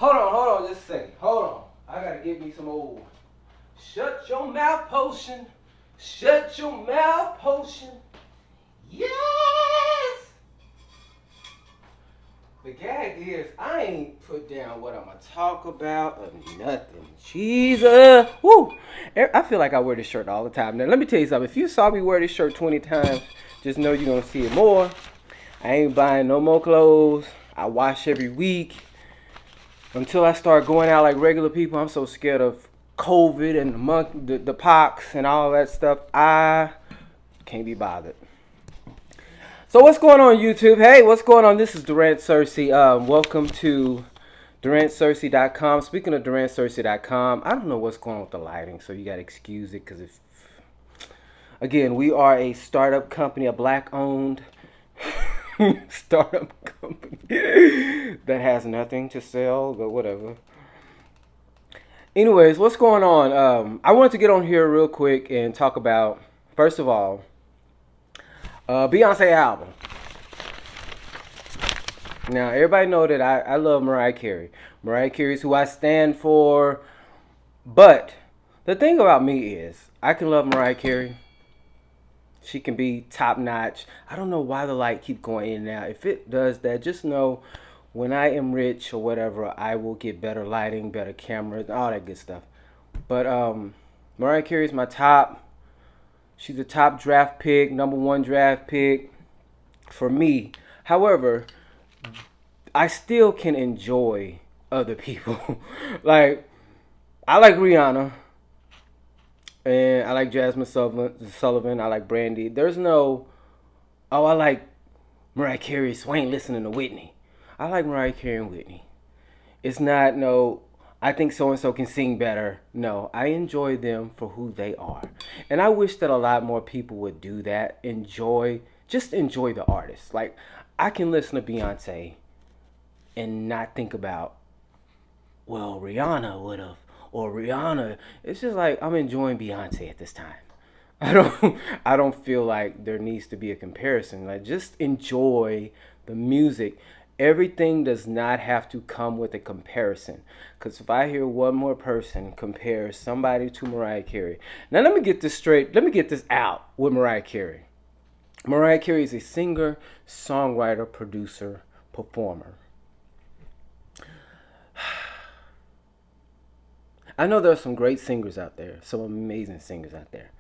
Hold on, just a second. Hold on. I gotta get me some old. Shut your mouth potion. Shut your mouth potion. Yes! The gag is, I ain't put down what I'm gonna talk about or nothing. Jesus! Woo! I feel like I wear this shirt all the time. Now, let me tell you something. If you saw me wear this shirt 20 times, just know you're gonna see it more. I ain't buying no more clothes. I wash every week. Until I start going out like regular people, I'm so scared of COVID and the pox and all that stuff. I can't be bothered. So what's going on, YouTube? Hey, what's going on? This is Durant Cersei. Welcome to DurantCersei.com. Speaking of DurantCersei.com, I don't know what's going on with the lighting, so you got to excuse it because again, we are a startup company, a black-owned startup company that has nothing to sell, but whatever. Anyways, what's going on? I wanted to get on here real quick and talk about, first of all, Beyoncé album. Now, everybody know that I love Mariah Carey. Mariah Carey is who I stand for. But the thing about me is, I can love Mariah Carey. She can be top notch. I don't know why the light keep going in and out. If it does that, just know when I am rich or whatever, I will get better lighting, better cameras, all that good stuff. But Mariah Carey is my top. She's a top draft pick, number one draft pick for me. However, I still can enjoy other people. Like, I like Rihanna. And I like Jasmine Sullivan. I like Brandy. There's no, oh, I like Mariah Carey, so I ain't listening to Whitney. I like Mariah Carey and Whitney. It's not, no, I think so-and-so can sing better. No, I enjoy them for who they are. And I wish that a lot more people would do that. Just enjoy the artist. Like, I can listen to Beyoncé and not think about, well, Rihanna would have, or Rihanna. It's just like, I'm enjoying Beyonce at this time. I don't feel like there needs to be a comparison. Like, just enjoy the music. Everything does not have to come with a comparison. Because if I hear one more person compare somebody to Mariah Carey. Now, let me get this straight. Let me get this out with Mariah Carey. Mariah Carey is a singer, songwriter, producer, performer. I know there are some great singers out there, some amazing singers out there.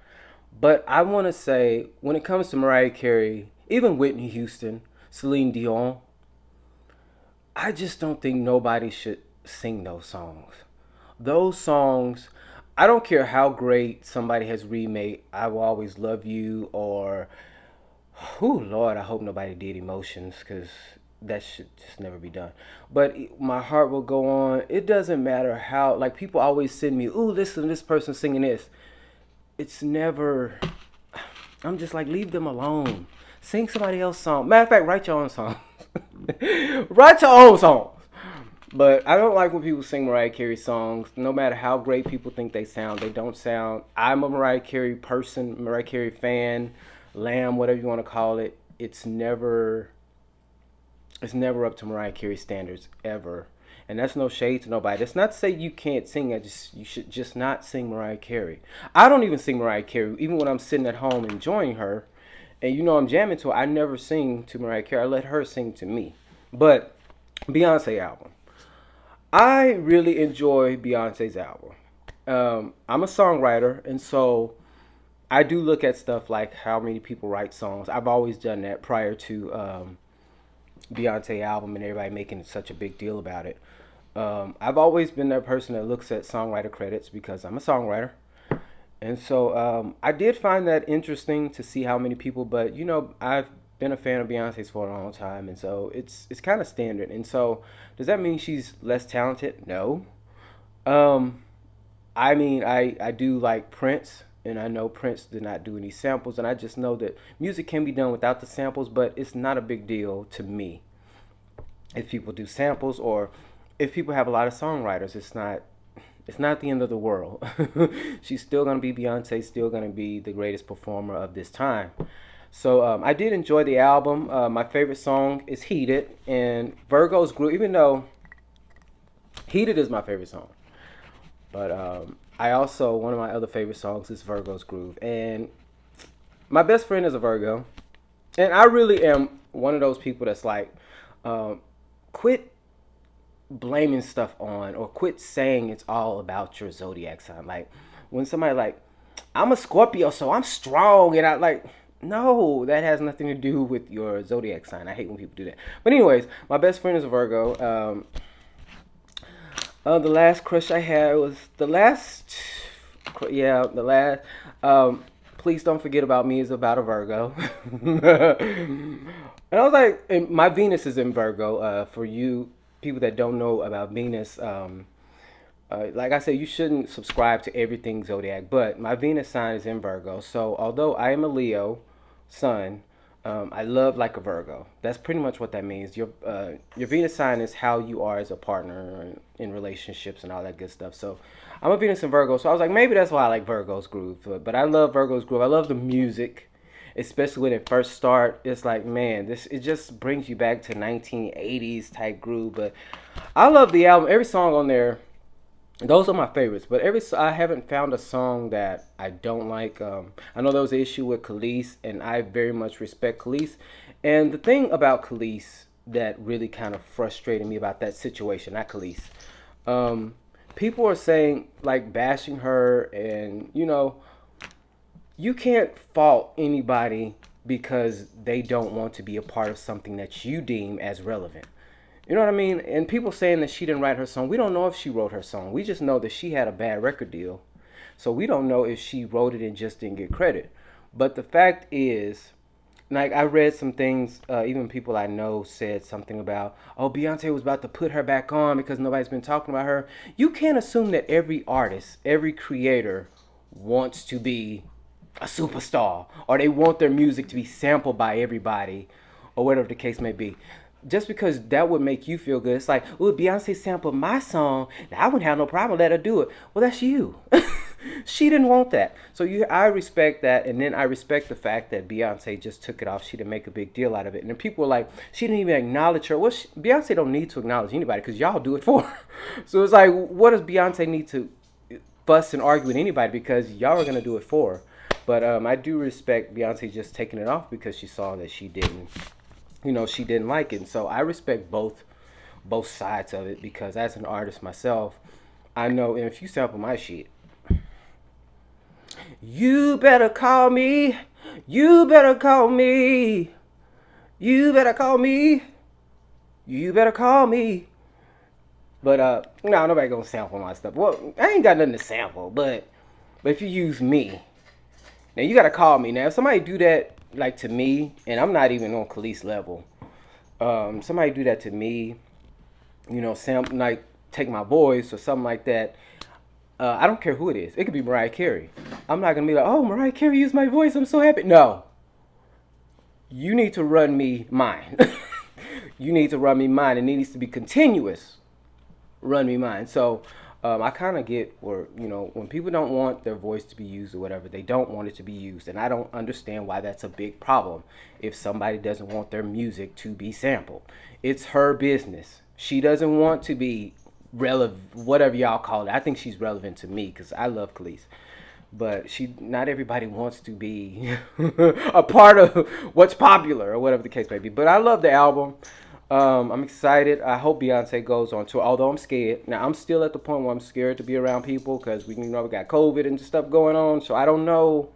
But I want to say, when it comes to Mariah Carey, even Whitney Houston, Celine Dion, I just don't think nobody should sing those songs. Those songs, I don't care how great somebody has remade I Will Always Love You or, oh Lord, I hope nobody did Emotions because that should just never be done. But My Heart Will Go On. It doesn't matter how, like people always send me, ooh, listen to this person singing this. It's never, I'm just like, leave them alone. Sing somebody else's song. Matter of fact, write your own songs. Write your own songs. But I don't like when people sing Mariah Carey songs. No matter how great people think they sound, they don't sound. I'm a Mariah Carey person, Mariah Carey fan, lamb, whatever you want to call it. It's never up to Mariah Carey standards ever. And that's no shade to nobody. That's not to say you can't sing. You should just not sing Mariah Carey. I don't even sing Mariah Carey, even when I'm sitting at home enjoying her. And you know I'm jamming to her. I never sing to Mariah Carey. I let her sing to me. But Beyonce album. I really enjoy Beyonce's album. I'm a songwriter, and so I do look at stuff like how many people write songs. I've always done that prior to Beyonce album and everybody making such a big deal about it. I've always been that person that looks at songwriter credits because I'm a songwriter. And so I did find that interesting to see how many people, but you know, I've been a fan of Beyonce's for a long time, and so it's kind of standard. And so, does that mean she's less talented? No. I mean, I do like Prince, and I know Prince did not do any samples, and I just know that music can be done without the samples, but it's not a big deal to me if people do samples or if people have a lot of songwriters. It's not the end of the world. She's still gonna be Beyonce, still gonna be the greatest performer of this time. So I did enjoy the album. My favorite song is Heated, and Virgo's Groove. Even though Heated is my favorite song. But I also, one of my other favorite songs is Virgo's Groove. And my best friend is a Virgo. And I really am one of those people that's like, um, quit blaming stuff on or quit saying it's all about your zodiac sign. Like when somebody like, I'm a Scorpio, so I'm strong, and I like, no, that has nothing to do with your zodiac sign. I hate when people do that. But anyways, my best friend is a Virgo. The last crush I had was the last. Please don't forget about me is about a Virgo. And I was like, and my Venus is in Virgo. For you people that don't know about Venus, like I said, you shouldn't subscribe to everything zodiac, but my Venus sign is in Virgo. So although I am a Leo sun, I love like a Virgo. That's pretty much what that means. Your Venus sign is how you are as a partner in relationships and all that good stuff. So I'm a Venus and Virgo. So I was like, maybe that's why I like Virgo's groove. But I love Virgo's groove. I love the music, especially when it first start. It's like, man, this it just brings you back to 1980s type groove. But I love the album. Every song on there, those are my favorites. But I haven't found a song that I don't like. I know there was an issue with Khalees, and I very much respect Khalees. And the thing about Khalees that really kind of frustrated me about that situation, not Khalees, um, people are saying like bashing her, and you can't fault anybody because they don't want to be a part of something that you deem as relevant. You know what I mean? And people saying that she didn't write her song. We don't know if she wrote her song. We just know that she had a bad record deal. So we don't know if she wrote it and just didn't get credit. But the fact is, like I read some things, even people I know said something about, oh, Beyonce was about to put her back on because nobody's been talking about her. You can't assume that every artist, every creator wants to be a superstar or they want their music to be sampled by everybody or whatever the case may be. Just because that would make you feel good, it's like, oh, Beyonce sampled my song, I wouldn't have no problem. Let her do it. Well, that's you. She didn't want that. So I respect that, and then I respect the fact that Beyonce just took it off. She didn't make a big deal out of it, and then people were like, she didn't even acknowledge her. Well, Beyonce don't need to acknowledge anybody because y'all do it for her. So it's like, what does Beyonce need to fuss and argue with anybody because y'all are gonna do it for her? But I do respect Beyonce just taking it off because she saw that she didn't like it. And so I respect both sides of it because as an artist myself, I know, and if you sample my shit, you better call me, you better call me, you better call me, you better call me. But no, nobody gonna sample my stuff. Well, I ain't got nothing to sample, but if you use me, now you gotta call me. Now if somebody do that like to me, and I'm not even on Khalees level, somebody do that to me, like take my voice or something like that. I don't care who it is. It could be Mariah Carey. I'm not gonna be like, oh, Mariah Carey used my voice. I'm so happy. No, you need to run me mine. You need to run me mine, and it needs to be continuous. Run me mine. So I kind of get where when people don't want their voice to be used or whatever, they don't want it to be used, and I don't understand why that's a big problem. If somebody doesn't want their music to be sampled, it's her business. She doesn't want to be relevant, whatever y'all call it. I think she's relevant to me because I love Khalees. But not everybody wants to be a part of what's popular or whatever the case may be. But I love the album. I'm excited. I hope Beyonce goes on tour. Although I'm scared. Now I'm still at the point where I'm scared to be around people because we got COVID and stuff going on. So I don't know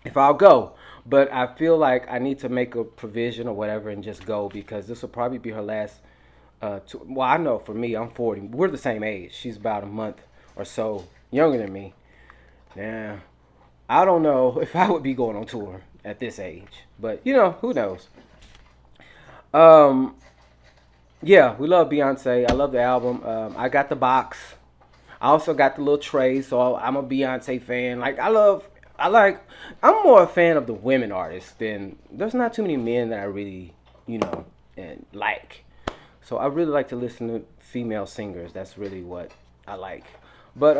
if I'll go. But I feel like I need to make a provision or whatever and just go because this will probably be her last. Well, I know for me, I'm 40. We're the same age. She's about a month or so younger than me. Now, I don't know if I would be going on tour at this age. But, who knows? Um, yeah, we love Beyonce. I love the album. I got the box. I also got the little tray, so I'm a Beyonce fan. Like I'm more a fan of the women artists than there's not too many men that I really, and like. So I really like to listen to female singers. That's really what I like. But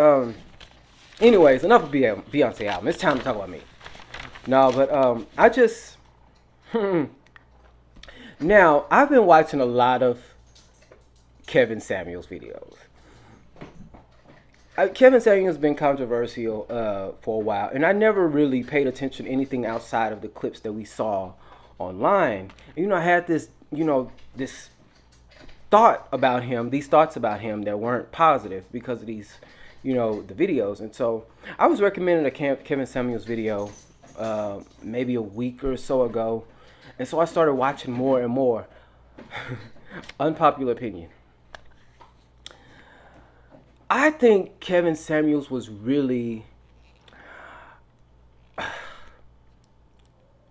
anyways, enough of Beyonce album. It's time to talk about me. No, but I just now I've been watching a lot of Kevin Samuels videos. Kevin Samuels has been controversial for a while, and I never really paid attention to anything outside of the clips that we saw online. I had this these thoughts about him that weren't positive because of these, the videos. And so I was recommended a Kevin Samuels video maybe a week or so ago, and so I started watching more and more. Unpopular opinion. I think Kevin Samuels was really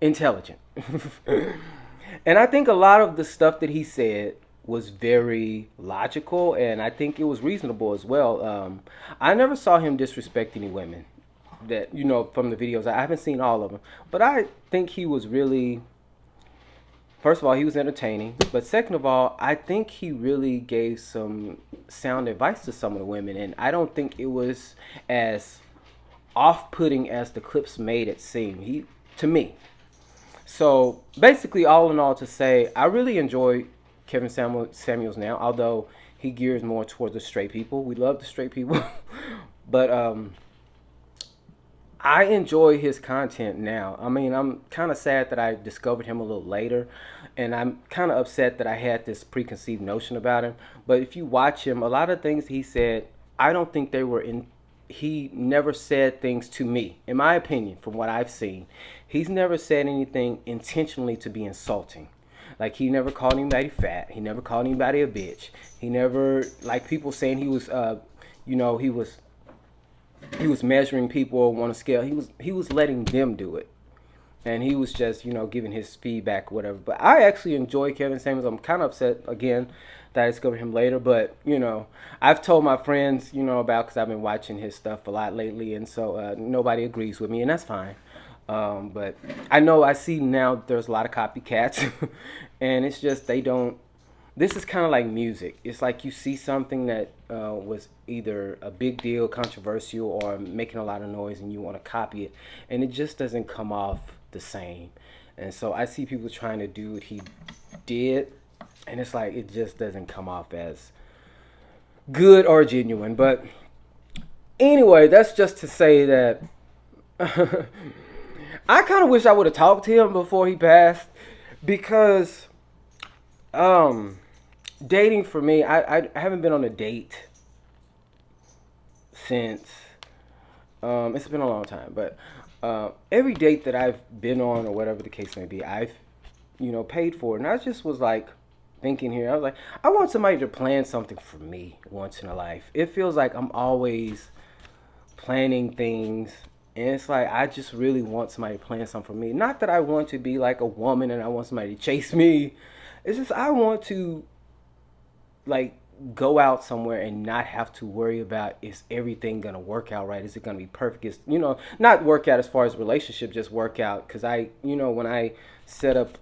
intelligent. And I think a lot of the stuff that he said was very logical, and I think it was reasonable as well. I never saw him disrespect any women that, from the videos. I haven't seen all of them, but I think he was really, first of all, he was entertaining, but second of all, I think he really gave some sound advice to some of the women, and I don't think it was as off-putting as the clips made it seem. To me. So basically, all in all, to say, I really enjoy Samuels now, although he gears more towards the straight people. We love the straight people, but I enjoy his content now. I mean, I'm kind of sad that I discovered him a little later, and I'm kind of upset that I had this preconceived notion about him. But if you watch him, a lot of things he said, I don't think they were in. He never said things to me, in my opinion, from what I've seen. He's never said anything intentionally to be insulting. Like, he never called anybody fat. He never called anybody a bitch. He never, like people saying he was, he was measuring people on a scale. He was letting them do it, and he was just giving his feedback, or whatever. But I actually enjoy Kevin Samuels. I'm kind of upset again that I discovered him later, but I've told my friends about, because I've been watching his stuff a lot lately, and so nobody agrees with me, and that's fine. But I see now there's a lot of copycats, and it's just they don't. This is kind of like music. It's like you see something that was either a big deal, controversial, or making a lot of noise, and you want to copy it, and it just doesn't come off the same. And so I see people trying to do what he did, and it's like it just doesn't come off as good or genuine. But anyway, that's just to say that I kind of wish I would have talked to him before he passed, because dating for me, I haven't been on a date since it's been a long time, but every date that I've been on, or whatever the case may be, I've paid for it. And I just was like thinking here, I was like, I want somebody to plan something for me once in a life. It feels like I'm always planning things, and it's like I just really want somebody to plan something for me. Not that I want to be like a woman and I want somebody to chase me. It's just I want to, like, go out somewhere and not have to worry about, is everything gonna work out right? Is it gonna be perfect? Is not work out as far as relationship, just work out, because I when I set up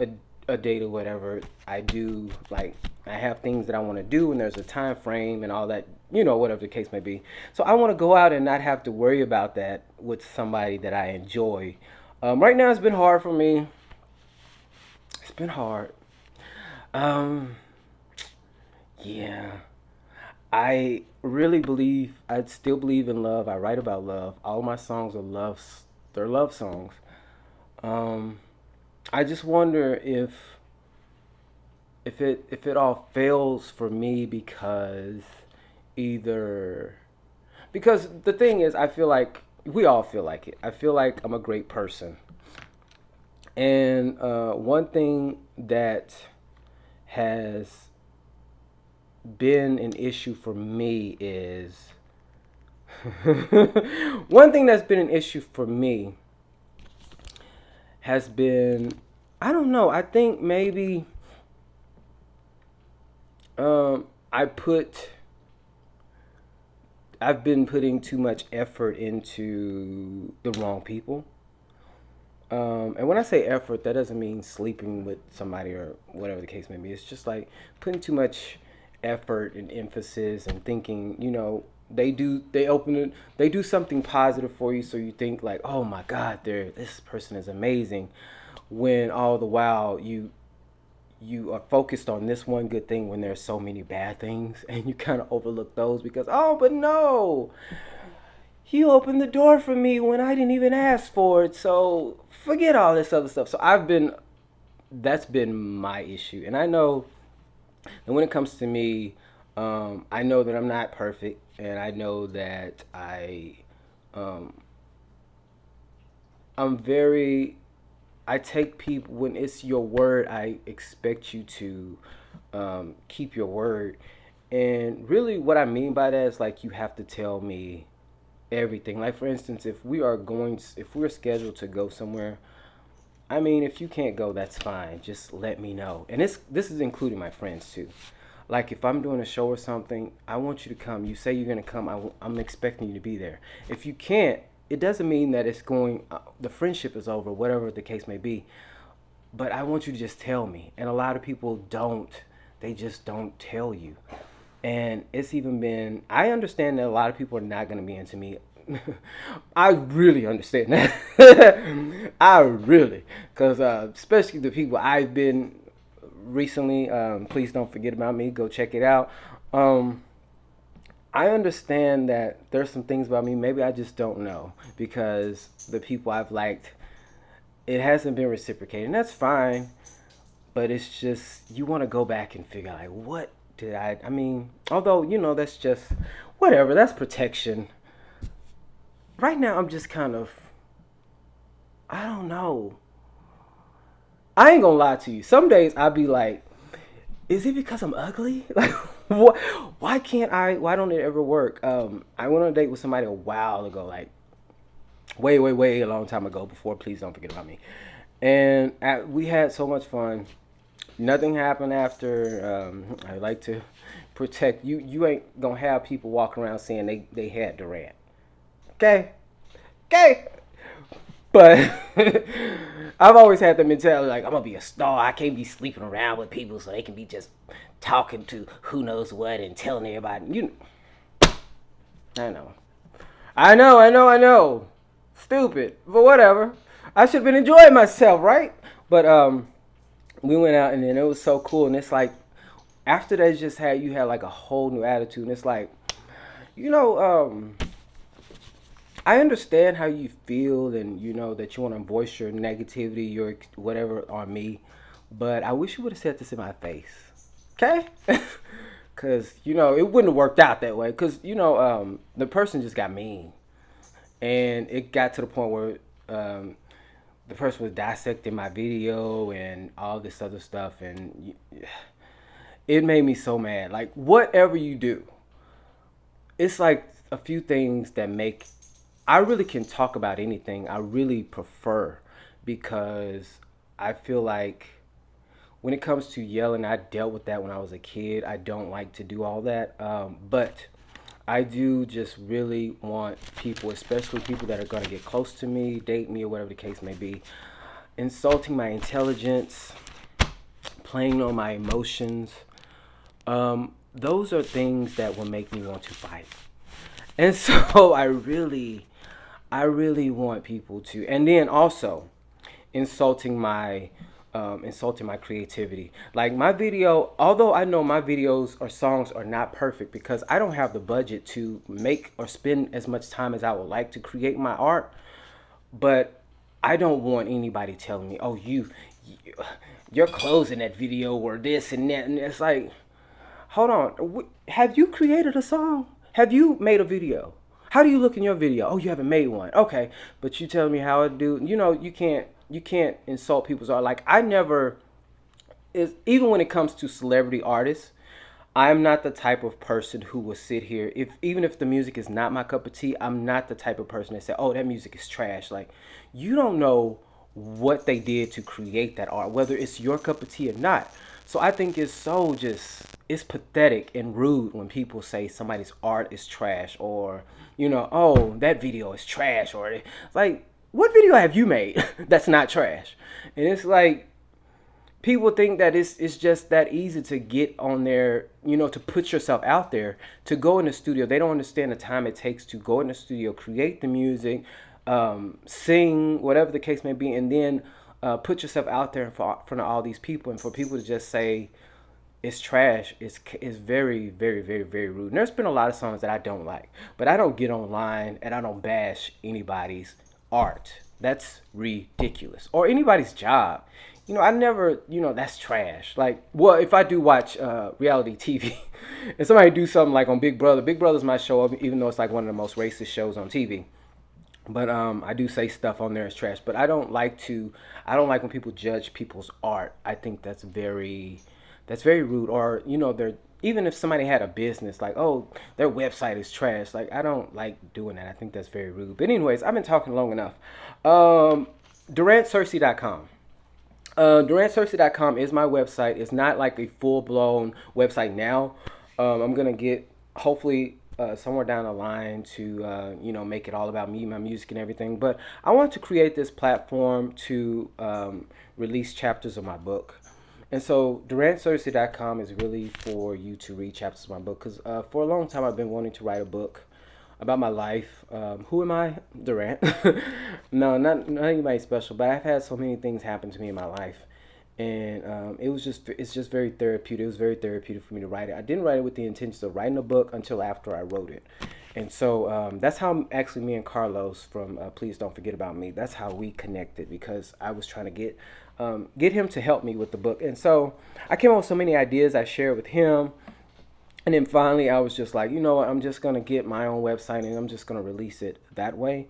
a date or whatever, I do, like, I have things that I want to do, and there's a time frame and all that, whatever the case may be. So I want to go out and not have to worry about that with somebody that I enjoy. Right now it's been hard for me. It's been hard. Um, yeah. I still believe in love. I write about love. All my songs are love, they're love songs. Um, I just wonder if it all fails for me, because either, because the thing is, I feel like we all feel like it. I feel like I'm a great person, and one thing that has been an issue for me is one thing that's been an issue for me has been, I don't know, I think maybe I put I've been putting too much effort into the wrong people. And when I say effort, that doesn't mean sleeping with somebody or whatever the case may be. It's just like putting too much effort and emphasis and thinking, they do something positive for you, so you think like, oh my God, this person is amazing, when all the while you are focused on this one good thing when there's so many bad things, and you kind of overlook those because, oh, but no, he opened the door for me when I didn't even ask for it. So forget all this other stuff. So that's been my issue. And I know that when it comes to me, I know that I'm not perfect. And I know that um, I'm very, I take people, when it's your word, I expect you to keep your word. And really, what I mean by that is like you have to tell me everything. Like for instance, if we're scheduled to go somewhere, I mean, if you can't go, that's fine. Just let me know. And this is including my friends too. Like if I'm doing a show or something, I want you to come. You say you're gonna come. I'm expecting you to be there. If you can't, it doesn't mean that it's going. The friendship is over, whatever the case may be. But I want you to just tell me. And a lot of people don't. They just don't tell you. And it's even been, I understand that a lot of people are not going to be into me. I really understand that. I really, because especially the people I've been recently, please don't forget about me. Go check it out. Um, I understand that there's some things about me maybe I just don't know because the people I've liked, it hasn't been reciprocated. And that's fine, but it's just you want to go back and figure out like what did I mean, although that's just whatever, that's protection. Right now I'm just kind of, I don't know. I ain't gonna lie to you. Some days I'll be like, is it because I'm ugly? Like what, why don't it ever work? I went on a date with somebody a while ago, like way a long time ago before please don't forget about me. And we had so much fun. Nothing happened after. I like to protect you. You ain't gonna have people walking around saying they had Durant. Okay, okay. But I've always had the mentality like I'm gonna be a star. I can't be sleeping around with people so they can be just talking to who knows what and telling everybody. I know, I know. Stupid, but whatever. I should have been enjoying myself, right? But we went out and then it was so cool. And it's like after that, just had you had like a whole new attitude. And it's like, you know, I understand how you feel and that you want to voice your negativity, your whatever on me, but I wish you would have said this in my face, okay? Because it wouldn't have worked out that way. Because the person just got mean, and it got to the point where the person was dissecting my video and all this other stuff, and it made me so mad. Like whatever you do, it's like a few things that make I really can talk about anything. I really prefer because I feel like when it comes to yelling, I dealt with that when I was a kid. I don't like to do all that, but I do just really want people, especially people that are going to get close to me, date me, or whatever the case may be, insulting my intelligence, playing on my emotions. Those are things that will make me want to fight. And so I really want people to, and then also insulting my creativity. Like my video, although I know my videos or songs are not perfect because I don't have the budget to make or spend as much time as I would like to create my art, but I don't want anybody telling me, "Oh, your clothes in that video were this and that," and it's like, hold on. Have you created a song? Have you made a video? How do you look in your video? Oh, you haven't made one. Okay, but you telling me how I do. You can't insult people's art. Like I never is even when it comes to celebrity artists, I'm not the type of person who will sit here if even if the music is not my cup of tea, I'm not the type of person that say, "Oh, that music is trash." Like you don't know what they did to create that art, whether it's your cup of tea or not. So I think it's pathetic and rude when people say somebody's art is trash or oh, that video is trash or like what video have you made that's not trash? And it's like people think that it's just that easy to get on there, to put yourself out there, to go in the studio. They don't understand the time it takes to go in the studio, create the music, sing, whatever the case may be, and then put yourself out there in front of all these people, and for people to just say it's trash is very, very, very, very rude. And there's been a lot of songs that I don't like, but I don't get online and I don't bash anybody's art. That's ridiculous. Or anybody's job. I never, that's trash. Like, well, if I do watch reality TV and somebody do something like on Big Brother, Big Brother's my show, even though it's like one of the most racist shows on TV. But I do say stuff on there as trash. But I don't like when people judge people's art. I think that's very rude. Or they're even if somebody had a business like, oh, their website is trash. Like, I don't like doing that. I think that's very rude. But anyways, I've been talking long enough. DurantCersei.com. DurantCersei.com is my website. It's not like a full blown website now. I'm gonna get hopefully somewhere down the line to make it all about me, my music, and everything. But I want to create this platform to release chapters of my book. And so DurantCersei.com is really for you to read chapters of my book because for a long time I've been wanting to write a book about my life. Who am I? Durant. No, not anybody special, but I've had so many things happen to me in my life. And it's just very therapeutic. It was very therapeutic for me to write it. I didn't write it with the intention of writing a book until after I wrote it. And so that's how actually me and Carlos from Please Don't Forget About Me, that's how we connected because I was trying to get him to help me with the book. And so I came up with so many ideas I shared with him. And then finally, I was just like, you know what? I'm just going to get my own website and I'm just going to release it that way.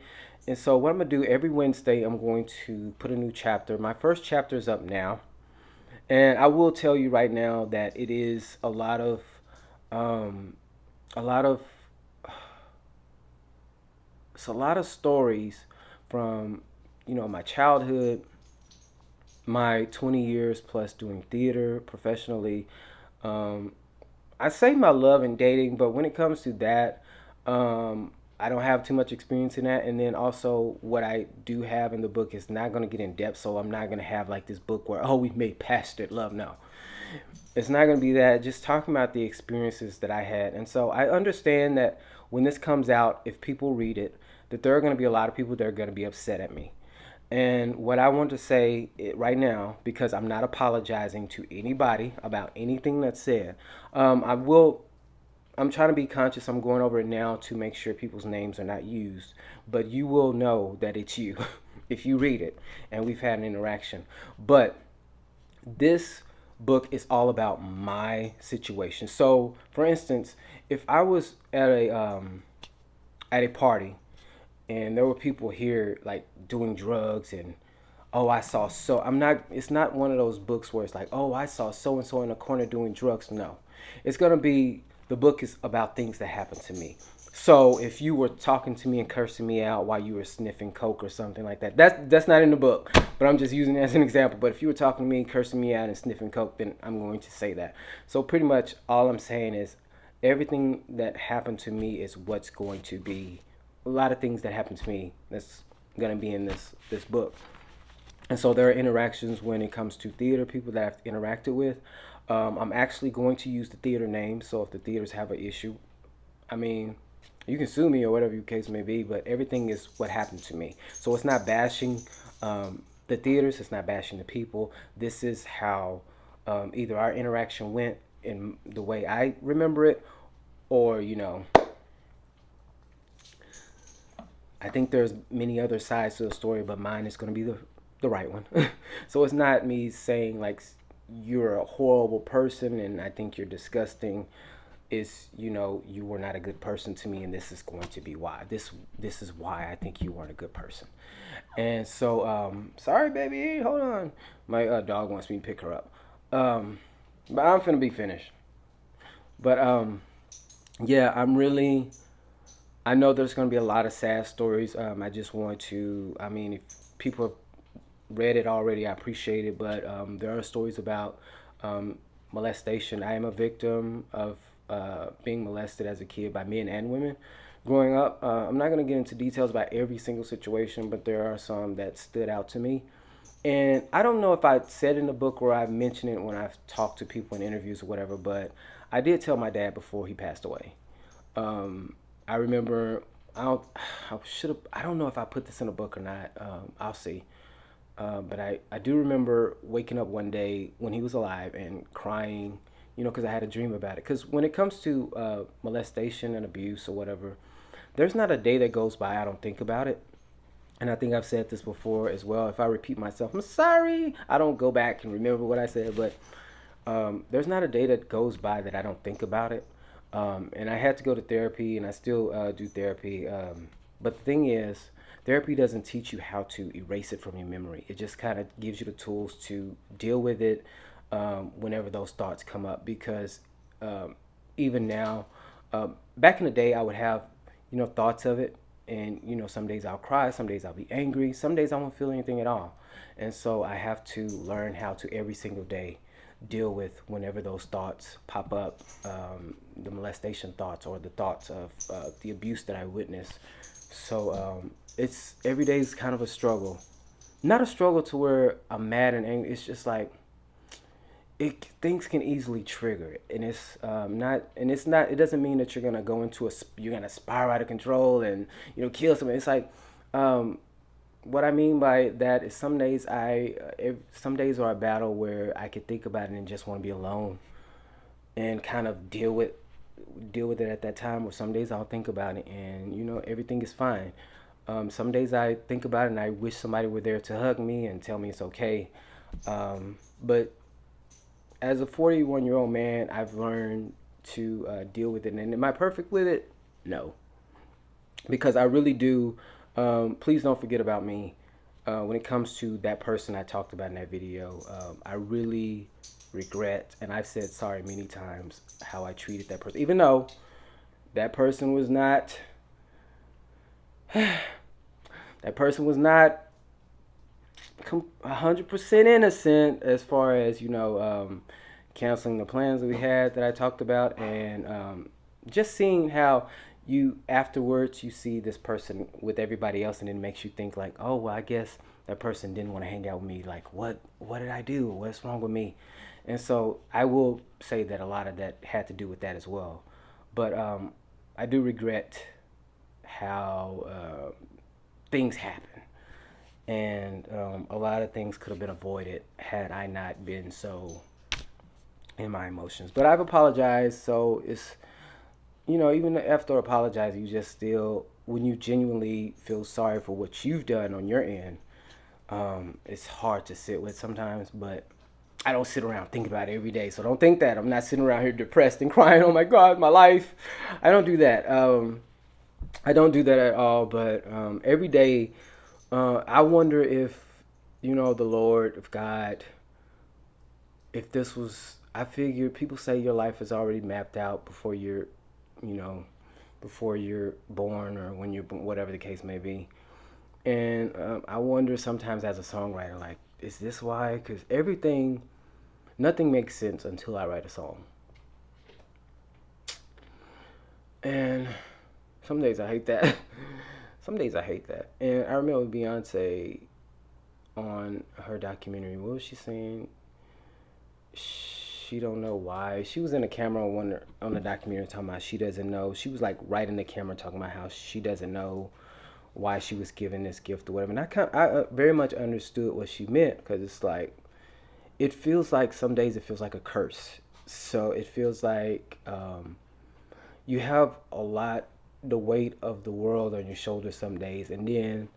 And so, what I'm going to do every Wednesday, I'm going to put a new chapter. My first chapter is up now. And I will tell you right now that it is um, a lot of, it's a lot of stories from, my childhood, my 20 years plus doing theater professionally. Um, I say my love in dating, but when it comes to that, I don't have too much experience in that. And then also, what I do have in the book is not going to get in depth, so I'm not going to have like this book where, oh, we made passionate love. No, it's not going to be that. Just talking about the experiences that I had. And so I understand that when this comes out, if people read it, that there are going to be a lot of people that are going to be upset at me. And what I want to say right now, because I'm not apologizing to anybody about anything that's said, I will. I'm trying to be conscious. I'm going over it now to make sure people's names are not used, but you will know that it's you if you read it, and we've had an interaction. But this book is all about my situation. So, for instance, if I was at a party and there were people here like doing drugs and oh I saw so I'm not it's not one of those books where it's like oh I saw so and so in the corner doing drugs. No, it's going to be the book is about things that happened to me. So if you were talking to me and cursing me out while you were sniffing coke or something like that, that's not in the book, but I'm just using it as an example. But if you were talking to me, cursing me out, and sniffing coke, then I'm going to say that. So pretty much all I'm saying is everything that happened to me is what's going to be a lot of things that happened to me that's going to be in this book. And so there are interactions when it comes to theater, people that I've interacted with. I'm actually going to use the theater name, so if the theaters have an issue, I mean, you can sue me or whatever your case may be, but everything is what happened to me. So it's not bashing the theaters, it's not bashing the people. This is how either our interaction went in the way I remember it, or, I think there's many other sides to the story, but mine is going to be the right one. So it's not me saying like you're a horrible person and I think you're disgusting. Is you were not a good person to me, and this is going to be why. This is why I think you weren't a good person. And so, sorry, baby, hold on. My dog wants me to pick her up. But I'm finna be finished. But yeah, I'm really I know there's going to be a lot of sad stories. I just want to, I mean, if people have read it already, I appreciate it. But there are stories about molestation. I am a victim of being molested as a kid by men and women growing up. I'm not going to get into details about every single situation, but there are some that stood out to me. And I don't know if I said in the book or I've mentioned it when I've talked to people in interviews or whatever, but I did tell my dad before he passed away. I remember I don't I should have I don't know if I put this in a book or not. I'll see. But I do remember waking up one day when he was alive and crying, because I had a dream about it. Because when it comes to molestation and abuse or whatever, there's not a day that goes by I don't think about it. And I think I've said this before as well. If I repeat myself, I'm sorry. I don't go back and remember what I said, but there's not a day that goes by that I don't think about it. And I had to go to therapy, and I still do therapy. But the thing is, therapy doesn't teach you how to erase it from your memory. It just kind of gives you the tools to deal with it whenever those thoughts come up. Because even now, back in the day, I would have, thoughts of it. And, some days I'll cry, some days I'll be angry, some days I won't feel anything at all. And so I have to learn how to every single day deal with whenever those thoughts pop up, the molestation thoughts or the thoughts of the abuse that I witnessed. So it's every day is kind of a struggle. Not a struggle to where I'm mad and angry. It's just like things can easily trigger it, and it's not. It doesn't mean that you're gonna go into you're gonna spiral out of control and kill someone. It's like um, what I mean by that is some days are a battle where I could think about it and just want to be alone and kind of deal with it at that time. Or some days I'll think about it and everything is fine. Some days I think about it and I wish somebody were there to hug me and tell me it's okay. But as a 41-year-old man, I've learned to deal with it. And am I perfect with it? No, because I really do. Please don't forget about me. When it comes to that person I talked about in that video, I really regret, and I've said sorry many times, how I treated that person. Even though that person was not, that person was not 100% innocent as far as canceling the plans that we had that I talked about, and just seeing how you afterwards you see this person with everybody else, and it makes you think like, oh well, I guess that person didn't want to hang out with me. Like, what did I do? What's wrong with me? And so I will say that a lot of that had to do with that as well. But I do regret how things happen, and a lot of things could have been avoided had I not been so in my emotions. But I've apologized, so it's even after apologizing, you just still, when you genuinely feel sorry for what you've done on your end, it's hard to sit with sometimes. But I don't sit around thinking about it every day, so don't think that I'm not sitting around here depressed and crying. Oh my God, my life! I don't do that. I don't do that at all. But every day, I wonder if the Lord, if God, if this was. I figure people say your life is already mapped out you know, before you're born or when you're born, whatever the case may be. And I wonder sometimes as a songwriter, like, is this why? Because nothing makes sense until I write a song. And some days I hate that. Some days I hate that. And I remember Beyonce on her documentary. What was she saying? She don't know why. She was in the camera on the documentary talking about she doesn't know. She was like right in the camera talking about how she doesn't know why she was given this gift or whatever. And I very much understood what she meant, because it's like it feels like some days it feels like a curse. So it feels like you have a lot, the weight of the world on your shoulders some days, and then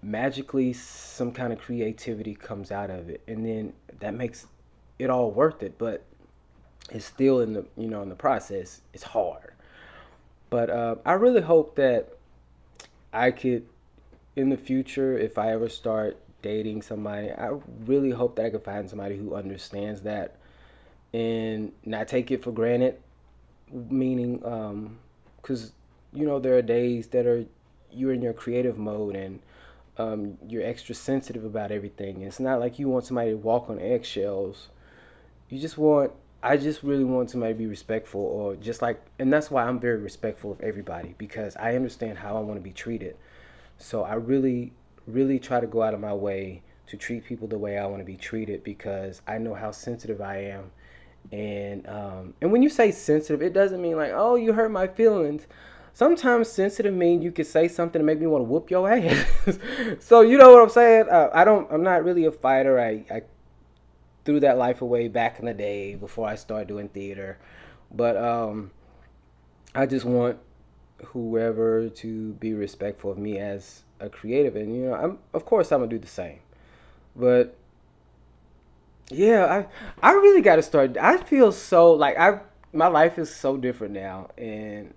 magically some kind of creativity comes out of it, and then that makes it all worth it. But it's still in the process, it's hard. But I really hope that I could, in the future, if I ever start dating somebody, I really hope that I could find somebody who understands that and not take it for granted. Meaning, because there are days that are you're in your creative mode, and you're extra sensitive about everything. It's not like you want somebody to walk on eggshells. You just want. I just really want somebody to be respectful, or just like, and that's why I'm very respectful of everybody, because I understand how I want to be treated. So I really, really try to go out of my way to treat people the way I want to be treated, because I know how sensitive I am. And when you say sensitive, it doesn't mean like, oh, you hurt my feelings. Sometimes sensitive mean you could say something to make me want to whoop your ass. So you know what I'm saying? I don't. I'm not really a fighter. I threw that life away back in the day before I started doing theater. But I just want whoever to be respectful of me as a creative, and I'm of course I'm gonna do the same. But yeah, I really got to start. I feel so like I my life is so different now, and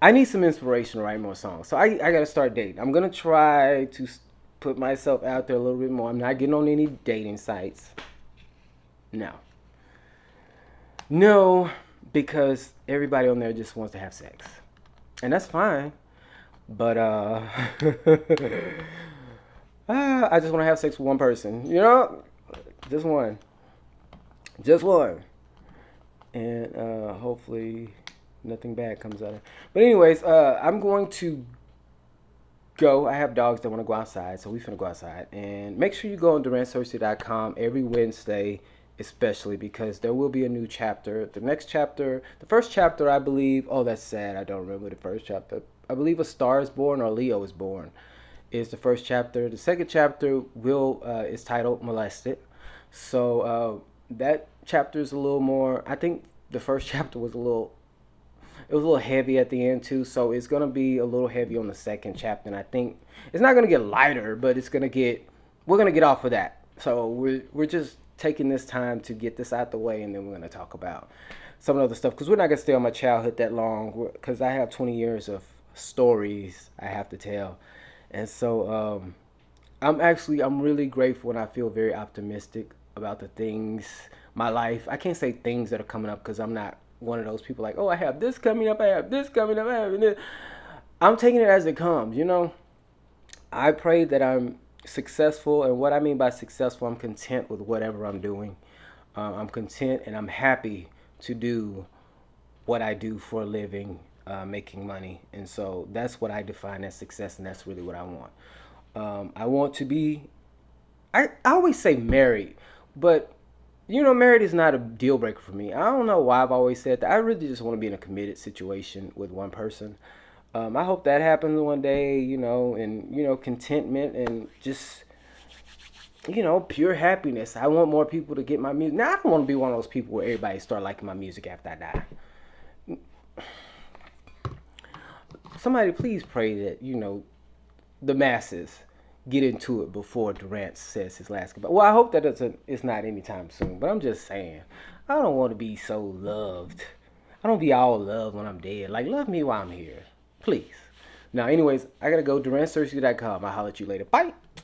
I need some inspiration to write more songs. So I got to start dating. I'm gonna try to put myself out there a little bit more. I'm not getting on any dating sites. No, no, because everybody on there just wants to have sex, and that's fine. But I just want to have sex with one person. Just one, just one, and hopefully nothing bad comes out of it. But anyways, I'm going to go. I have dogs that want to go outside, so we finna go outside. And make sure you go on DurantCersei.com every Wednesday, especially because there will be a new chapter. The next chapter, the first chapter, I believe. Oh, that's sad. I don't remember the first chapter. I believe A Star is Born or Leo is Born is the first chapter. The second chapter will is titled Molested. So that chapter is a little more. I think the first chapter was a little it was a little heavy at the end too, so it's gonna be a little heavy on the second chapter. And I think it's not gonna get lighter, but we're gonna get off of that. So we're just taking this time to get this out the way, and then we're gonna talk about some of the other stuff because we're not gonna stay on my childhood that long because I have 20 years of stories I have to tell, and so I'm really grateful and I feel very optimistic about the things my life. I can't say things that are coming up because I'm not one of those people like, oh, I have this coming up, I have this coming up, I have this. I'm taking it as it comes. I pray that I'm successful, and what I mean by successful, I'm content with whatever I'm doing. I'm content and I'm happy to do what I do for a living, making money, and so that's what I define as success, and that's really what I want. I want to be. I always say married, but married is not a deal breaker for me. I don't know why I've always said that. I really just want to be in a committed situation with one person. I hope that happens one day, and contentment and just pure happiness. I want more people to get my music. Now I don't want to be one of those people where everybody start liking my music after I die. Somebody please pray that the masses get into it before Durant says his last goodbye. Well, I hope that it's not anytime soon. But I'm just saying, I don't want to be so loved. I don't be all loved when I'm dead. Like, love me while I'm here, please. Now, anyways, I gotta go. DurantCersei.com. I'll holler at you later. Bye.